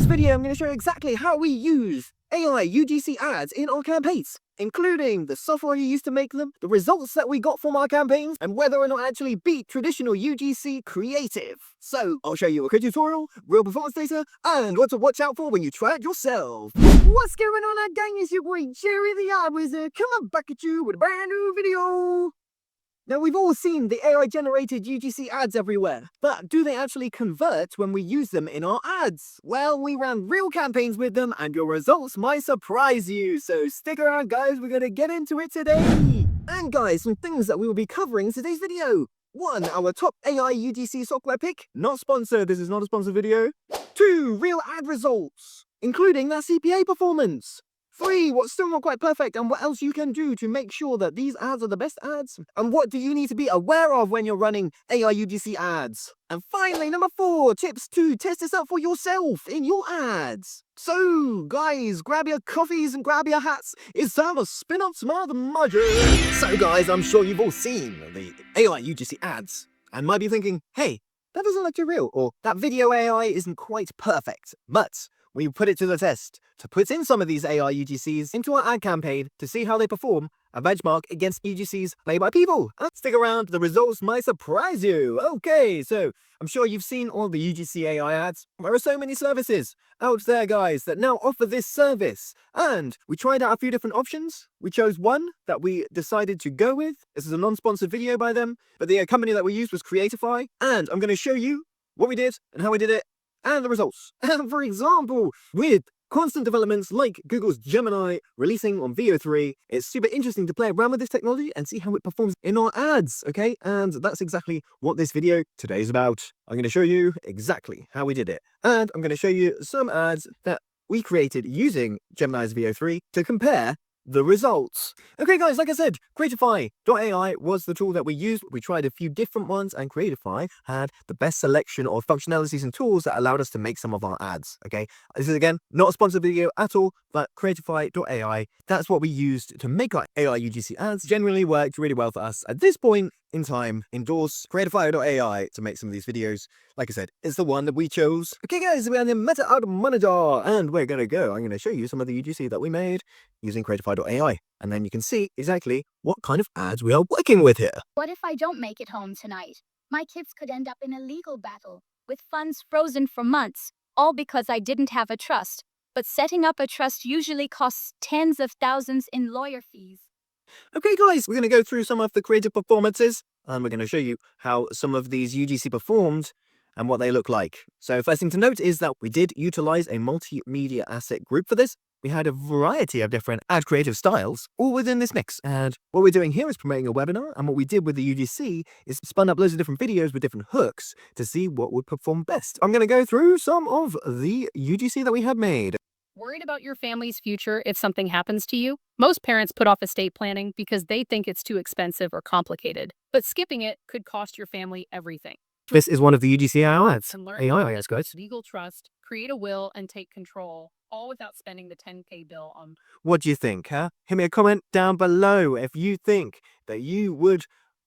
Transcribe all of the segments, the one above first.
video, I'm going to show you exactly how we use AI UGC ads in our campaigns, including the software you use to make them, the results that we got from our campaigns, and whether or not actually beat traditional UGC creative. So, I'll show you a quick tutorial, real performance data, and what to watch out for when you try it yourself. What's going on, gang? It's your boy Jerry the Ad Wizard coming back at you with a brand new video. Now, we've all seen the AI-generated UGC ads everywhere, but do they actually convert when we use them in our ads? Well, we ran real campaigns with them, and your results might surprise you, so stick around, guys, we're gonna get into it today! And guys, some things that we will be covering in today's video. 1. Our top AI UGC software pick. Not sponsored, this is not a sponsored video. 2. Real ad results, including their CPA performance. 3. What's still not quite perfect and what else you can do to make sure that these ads are the best ads. And what do you need to be aware of when you're running AI UGC ads. And finally, number 4, tips to test this out for yourself in your ads. So, guys, grab your coffees and grab your hats. It's time to spin up some other magic. So, guys, I'm sure you've all seen the AI UGC ads and might be thinking, hey, that doesn't look too real, or that video AI isn't quite perfect. But we put it to the test to put in some of these AI UGCs into our ad campaign to see how they perform and benchmark against UGCs played by people. And stick around, the results might surprise you. Okay, so I'm sure you've seen all the UGC AI ads. There are so many services out there, guys, that now offer this service. And we tried out a few different options. We chose one that we decided to go with. This is a non-sponsored video by them, but the company that we used was Creatify. And I'm going to show you what we did and how we did it and the results. And for example, with constant developments like Google's Gemini releasing on VO3, it's super interesting to play around with this technology and see how it performs in our ads, okay? And that's exactly what this video today is about. I'm going to show you exactly how we did it. And I'm going to show you some ads that we created using Gemini's VO3 to compare the results. Okay, guys, like I said, Creatify.ai was the tool that we used. We tried a few different ones, and Creatify had the best selection of functionalities and tools that allowed us to make some of our ads. Okay, this is again not a sponsored video at all, but Creatify.ai, that's what we used to make our AI UGC ads. Generally worked really well for us at this point in time. Endorse Creatify.ai to make some of these videos. Like I said, it's the one that we chose. Okay, guys, we're in the Meta Ad Manager, and we're gonna go. I'm gonna show you some of the UGC that we made using Creatify.ai, and then you can see exactly what kind of ads we are working with here. What if I don't make it home tonight? My kids could end up in a legal battle with funds frozen for months, all because I didn't have a trust. But setting up a trust usually costs tens of thousands in lawyer fees. Okay, guys, we're going to go through some of the creative performances, and we're going to show you how some of these UGC performed and what they look like. So first thing to note is that we did utilize a multimedia asset group for this. We had a variety of different ad creative styles all within this mix. And what we're doing here is promoting a webinar. And what we did with the UGC is spun up loads of different videos with different hooks to see what would perform best. I'm going to go through some of the UGC that we had made. Worried about your family's future if something happens to you? Most parents put off estate planning because they think it's too expensive or complicated. But skipping it could cost your family everything. This is one of the UGC ads. AI ads, guys. Legal trust, create a will, and take control, all without spending the $10K bill on. What do you think, huh? Hit me a comment down below if you think that you would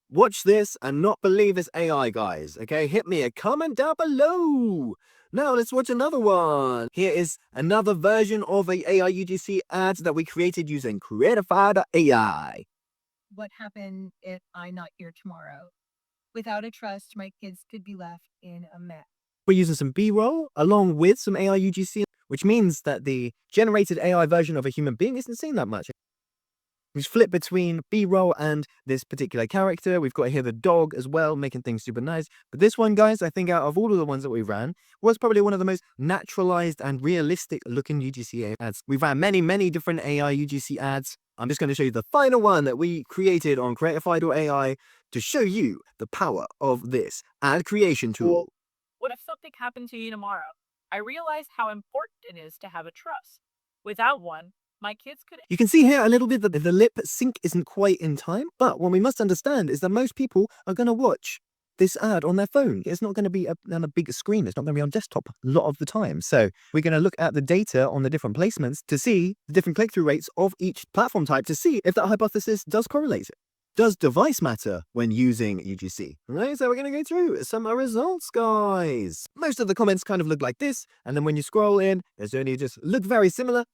watch this and not believe this AI, guys. Okay, hit me a comment down below. Now let's watch another one. Here is another version of a AI UGC ad that we created using Creatify.ai. What happened if I'm not here tomorrow? Without a trust, my kids could be left in a mess. We're using some B-roll along with some AI UGC, which means that the generated AI version of a human being isn't seen that much. We flip between B-roll and this particular character. We've got here the dog as well, making things super nice. But this one, guys, I think out of all of the ones that we ran, was probably one of the most naturalized and realistic looking UGC ads. We've ran many different AI UGC ads. I'm just going to show you the final one that we created on Creatify.ai to show you the power of this ad creation tool. What if something happened to you tomorrow? I realized how important it is to have a trust. Without one, my kids could... You can see here a little bit that the lip sync isn't quite in time, but what we must understand is that most people are going to watch this ad on their phone. It's not going to be on a big screen. It's not going to be on desktop a lot of the time. So we're going to look at the data on the different placements to see the different click-through rates of each platform type to see if that hypothesis does correlate. Does device matter when using UGC? Right, so we're going to go through some results, guys. Most of the comments kind of look like this, and then when you scroll in, there's only just look very similar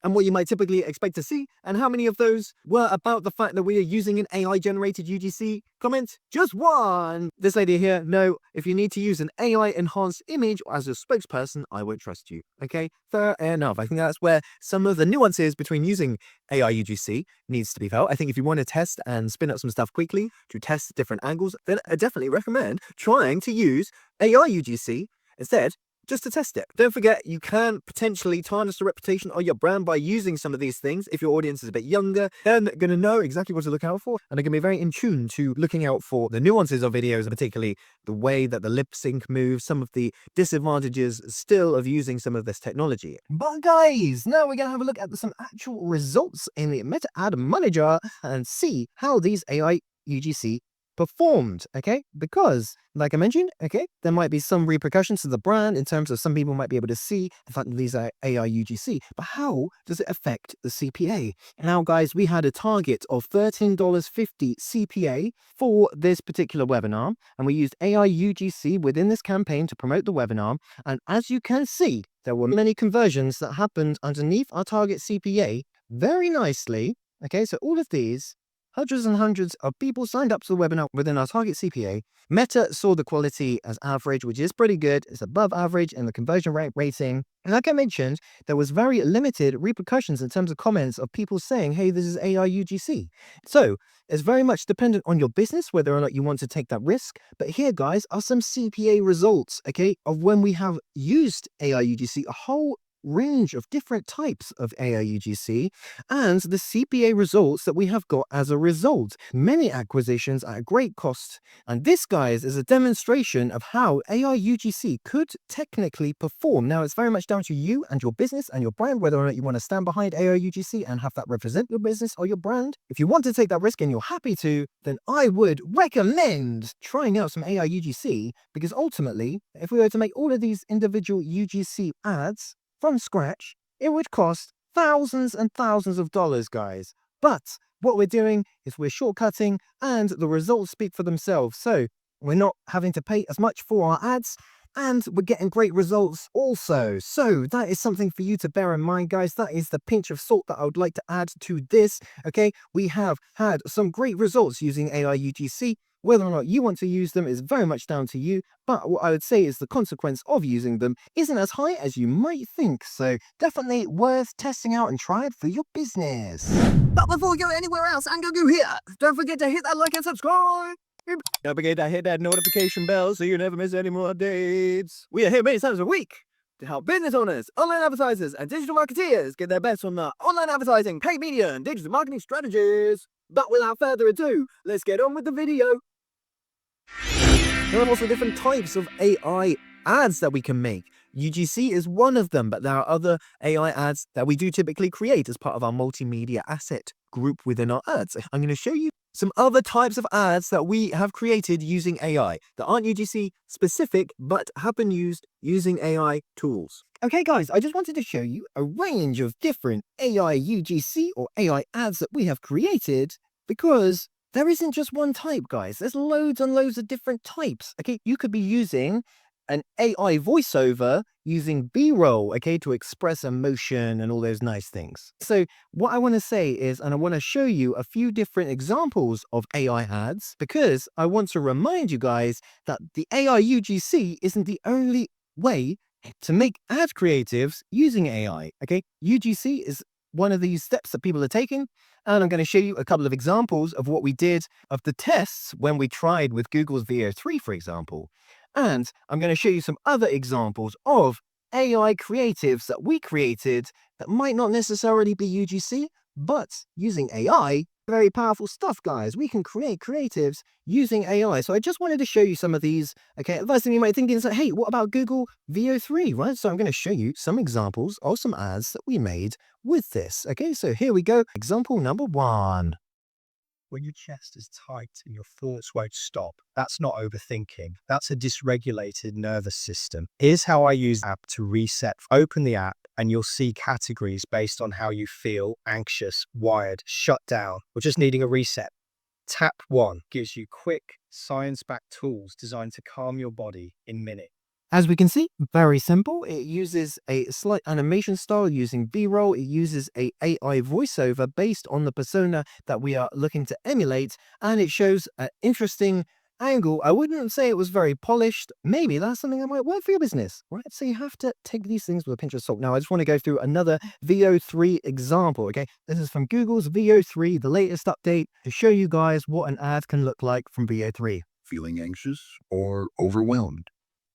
and what you might typically expect to see, and how many of those were about the fact that we are using an AI-generated UGC? Comment, just one! This lady here, no, if you need to use an AI-enhanced image as a spokesperson, I won't trust you, okay? Fair enough. I think that's where some of the nuances between using AI UGC needs to be felt. I think if you want to test and spin up some stuff quickly to test different angles, then I definitely recommend trying to use AI UGC instead, just to test it. Don't forget, you can potentially tarnish the reputation of your brand by using some of these things. If your audience is a bit younger, they're going to know exactly what to look out for, and they're going to be very in tune to looking out for the nuances of videos, and particularly the way that the lip sync moves, some of the disadvantages still of using some of this technology. But guys, now we're going to have a look at some actual results in the Meta Ad Manager and see how these AI UGC performed, okay? Because, like I mentioned, okay, there might be some repercussions to the brand in terms of some people might be able to see the fact that these are AI UGC, but how does it affect the CPA? Now, guys, we had a target of $13.50 CPA for this particular webinar, and we used AI UGC within this campaign to promote the webinar, and as you can see, there were many conversions that happened underneath our target CPA very nicely, okay? So all of these hundreds and hundreds of people signed up to the webinar within our target CPA. Meta saw the quality as average, which is pretty good. It's above average in the conversion rate rating. And like I mentioned, there was very limited repercussions in terms of comments of people saying, hey, this is AI UGC. So it's very much dependent on your business, whether or not you want to take that risk. But here, guys, are some CPA results, okay, of when we have used AI UGC, a whole range of different types of AI UGC, and the CPA results that we have got as a result. Many acquisitions at a great cost. And this, guys, is a demonstration of how AI UGC could technically perform. Now, it's very much down to you and your business and your brand, whether or not you want to stand behind AI UGC and have that represent your business or your brand. If you want to take that risk and you're happy to, then I would recommend trying out some AI UGC, because ultimately, if we were to make all of these individual UGC ads from scratch, it would cost thousands and thousands of dollars, guys. But what we're doing is we're shortcutting, and the results speak for themselves. So we're not having to pay as much for our ads, and we're getting great results also. So that is something for you to bear in mind, guys. That is the pinch of salt that I would like to add to this. Okay, we have had some great results using AI UGC. Whether or not you want to use them is very much down to you, but what I would say is the consequence of using them isn't as high as you might think, so definitely worth testing out and try it for your business. But before we go anywhere else and go here, don't forget to hit that like and subscribe. Don't forget to hit that notification bell so you never miss any more updates. We are here many times a week to help business owners, online advertisers, and digital marketeers get their best from the online advertising, paid media, and digital marketing strategies. But without further ado, let's get on with the video. There are also different types of AI ads that we can make. UGC is one of them, but there are other AI ads that we do typically create as part of our multimedia asset group within our ads. I'm going to show you some other types of ads that we have created using AI that aren't UGC specific, but have been used using AI tools. Okay, guys, I just wanted to show you a range of different AI UGC or AI ads that we have created, because there isn't just one type, guys. There's loads and loads of different types. Okay, you could be using an AI voiceover using B-roll, okay, to express emotion and all those nice things. So what I want to say is, and I want to show you a few different examples of AI ads, because I want to remind you guys that the AI UGC isn't the only way to make ad creatives using AI, okay? UGC is one of these steps that people are taking, and I'm going to show you a couple of examples of what we did of the tests when we tried with Google's VO3, for example. And I'm going to show you some other examples of AI creatives that we created that might not necessarily be UGC, but using AI, very powerful stuff, guys. We can create creatives using AI. So I just wanted to show you some of these. Okay, the first thing you might think is, hey, what about Google VO3, right? So I'm going to show you some examples of some ads that we made with this. Okay, so here we go. Example number 1. When your chest is tight and your thoughts won't stop, that's not overthinking. That's a dysregulated nervous system. Here's how I use the app to reset. Open the app and you'll see categories based on how you feel: anxious, wired, shut down, or just needing a reset. Tap 1 gives you quick, science-backed tools designed to calm your body in minutes. As we can see, very simple. It uses a slight animation style using B-roll. It uses a AI voiceover based on the persona that we are looking to emulate, and it shows an interesting angle. I wouldn't say it was very polished. Maybe that's something that might work for your business, right? So you have to take these things with a pinch of salt. Now, I just want to go through another VO3 example, okay? This is from Google's VO3, the latest update, to show you guys what an ad can look like from VO3. Feeling anxious or overwhelmed?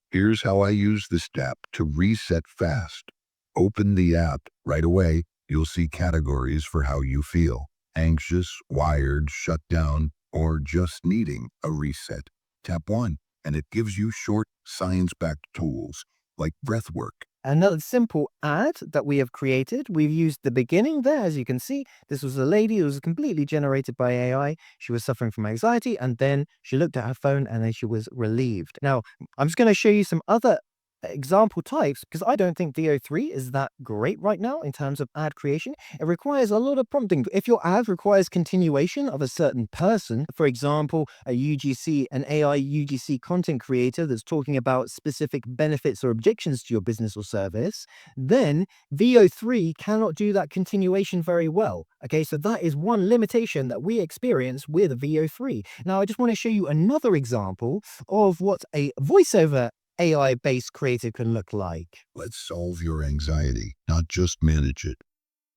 Here's how I use this app to reset fast. Open the app right away. You'll see categories for how you feel: anxious, wired, shut down, or just needing a reset. Tap 1, and it gives you short, science-backed tools like breath work. Another simple ad that we have created. We've used the beginning there, as you can see. This was a lady who was completely generated by AI. She was suffering from anxiety, and then she looked at her phone and then she was relieved. Now, I'm just going to show you some other example types because I don't think VO3 is that great right now in terms of ad creation. It requires a lot of prompting. If your ad requires continuation of a certain person, for example, an AI UGC content creator that's talking about specific benefits or objections to your business or service, then VO3 cannot do that continuation very well. Okay, so that is one limitation that we experience with VO3. Now, I just want to show you another example of what a voiceover AI-based creative can look like. Let's solve your anxiety, not just manage it.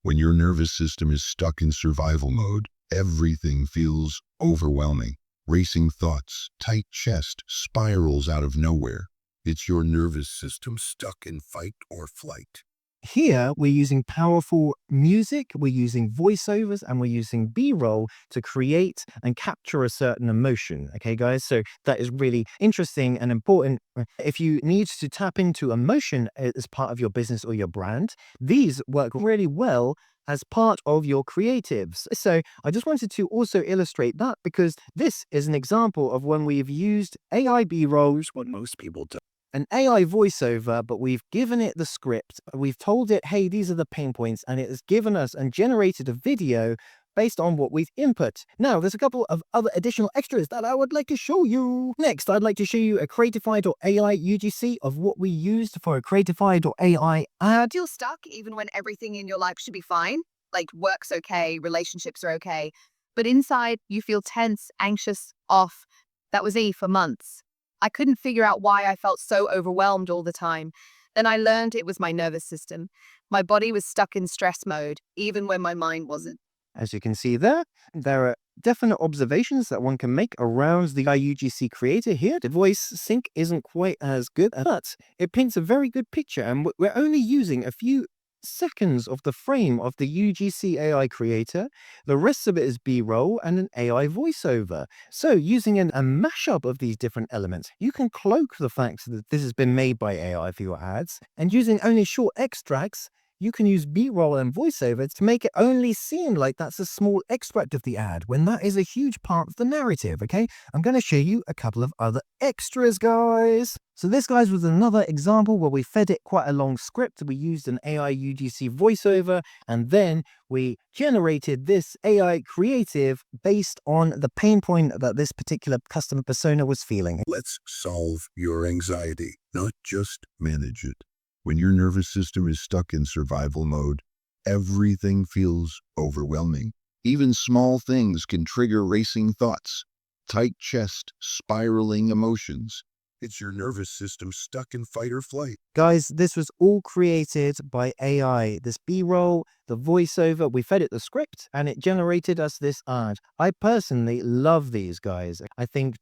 When your nervous system is stuck in survival mode, everything feels overwhelming. Racing thoughts, tight chest, spirals out of nowhere. It's your nervous system stuck in fight or flight. Here, we're using powerful music, we're using voiceovers, and we're using B-roll to create and capture a certain emotion. Okay, guys? So that is really interesting and important. If you need to tap into emotion as part of your business or your brand, these work really well as part of your creatives. So I just wanted to also illustrate that because this is an example of when we've used AI B-rolls, what most people do. An AI voiceover, but we've given it the script. We've told it, hey, these are the pain points, and it has given us and generated a video based on what we've input. Now, there's a couple of other additional extras that I would like to show you. Next, I'd like to show you a Creatify.ai UGC of what we used for a Creatify.ai ad. Feel stuck even when everything in your life should be fine, like work's okay, relationships are okay, but inside you feel tense, anxious, off. That was E for months. I couldn't figure out why I felt so overwhelmed all the time. Then I learned it was my nervous system. My body was stuck in stress mode, even when my mind wasn't. As you can see there are definite observations that one can make around the IUGC creator here. The voice sync isn't quite as good, but it paints a very good picture, and we're only using a few seconds of the frame of the UGC AI creator. The rest of it is B-roll and an AI voiceover. So using a mashup of these different elements, you can cloak the fact that this has been made by AI for your ads, and using only short extracts, you can use B-roll and voiceover to make it only seem like that's a small extract of the ad, when that is a huge part of the narrative, okay? I'm going to show you a couple of other extras, guys. So this, guys, was another example where we fed it quite a long script. We used an AI UGC voiceover, and then we generated this AI creative based on the pain point that this particular customer persona was feeling. Let's solve your anxiety, not just manage it. When your nervous system is stuck in survival mode, everything feels overwhelming. Even small things can trigger racing thoughts, tight chest, spiraling emotions. It's your nervous system stuck in fight or flight. Guys, this was all created by AI. This B-roll, the voiceover, we fed it the script and it generated us this ad. I personally love these, guys. I think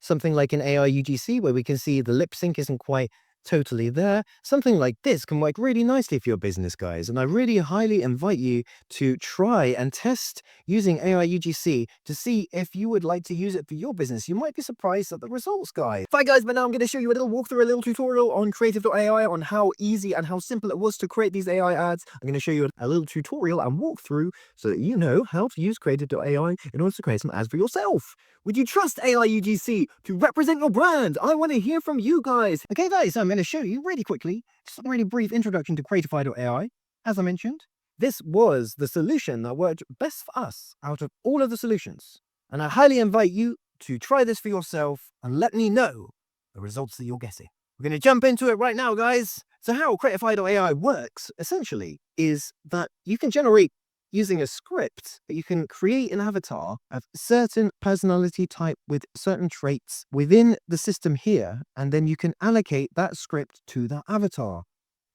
something like an AI UGC where we can see the lip sync isn't quite totally there. Something like this can work really nicely for your business, guys, and I really highly invite you to try and test using AI UGC to see if you would like to use it for your business. You might be surprised at the results, guys. Fine, guys, but now I'm going to show you a little walkthrough, a little tutorial on Creative.ai on how easy and how simple it was to create these AI ads. I'm going to show you a little tutorial and walkthrough so that you know how to use Creative.ai in order to create some ads for yourself. Would you trust AI UGC to represent your brand? I want to hear from you guys. Okay, guys, I'm going to show you really quickly just a really brief introduction to Creatify.ai. As I mentioned, this was the solution that worked best for us out of all of the solutions. And I highly invite you to try this for yourself and let me know the results that you're getting. We're going to jump into it right now, guys. So how Creatify.ai works, essentially, is that you can generate using a script, but you can create an avatar of certain personality type with certain traits within the system here, and then you can allocate that script to that avatar.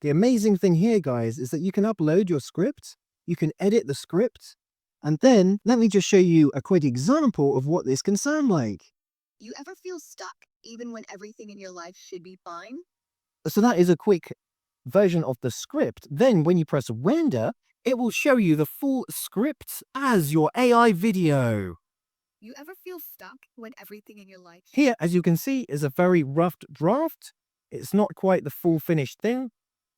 The amazing thing here, guys, is that you can upload your script, you can edit the script, and then let me just show you a quick example of what this can sound like. You ever feel stuck even when everything in your life should be fine? So that is a quick version of the script. Then when you press render, it will show you the full script as your AI video. You ever feel stuck when everything in your life... Here, as you can see, is a very rough draft. It's not quite the full finished thing.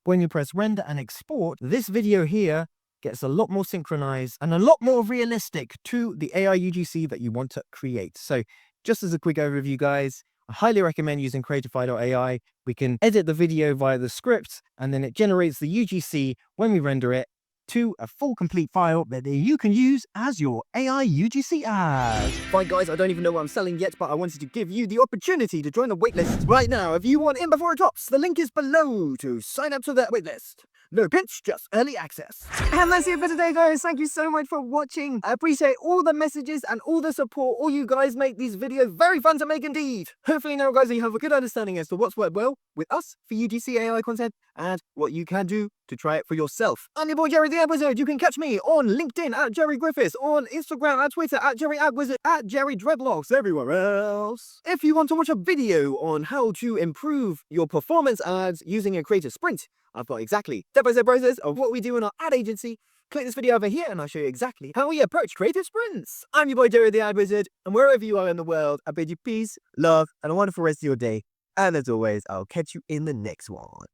When you press render and export, this video here gets a lot more synchronized and a lot more realistic to the AI UGC that you want to create. So just as a quick overview, guys, I highly recommend using Creatify.ai. We can edit the video via the script, and then it generates the UGC when we render it to a full complete file that you can use as your AI UGC ad. Fine guys, I don't even know what I'm selling yet, but I wanted to give you the opportunity to join the waitlist right now. If you want in before it drops, the link is below to sign up to that waitlist. No pitch, just early access. And that's it for today, guys. Thank you so much for watching. I appreciate all the messages and all the support. All you guys make these videos very fun to make indeed. Hopefully now, guys, you have a good understanding as to what's worked well with us for UGC AI content and what you can do to try it for yourself. I'm your boy Jerry the Ad Wizard. You can catch me on LinkedIn at Jerry Griffiths, on Instagram and Twitter at Jerry Ad Wizard, at Jerry Dreadlocks, everywhere else. If you want to watch a video on how to improve your performance ads using a creative sprint, I've got exactly step-by-step process of what we do in our ad agency. Click this video over here and I'll show you exactly how we approach creative sprints. I'm your boy Jerry the Ad Wizard, and wherever you are in the world, I bid you peace, love, and a wonderful rest of your day. And as always, I'll catch you in the next one.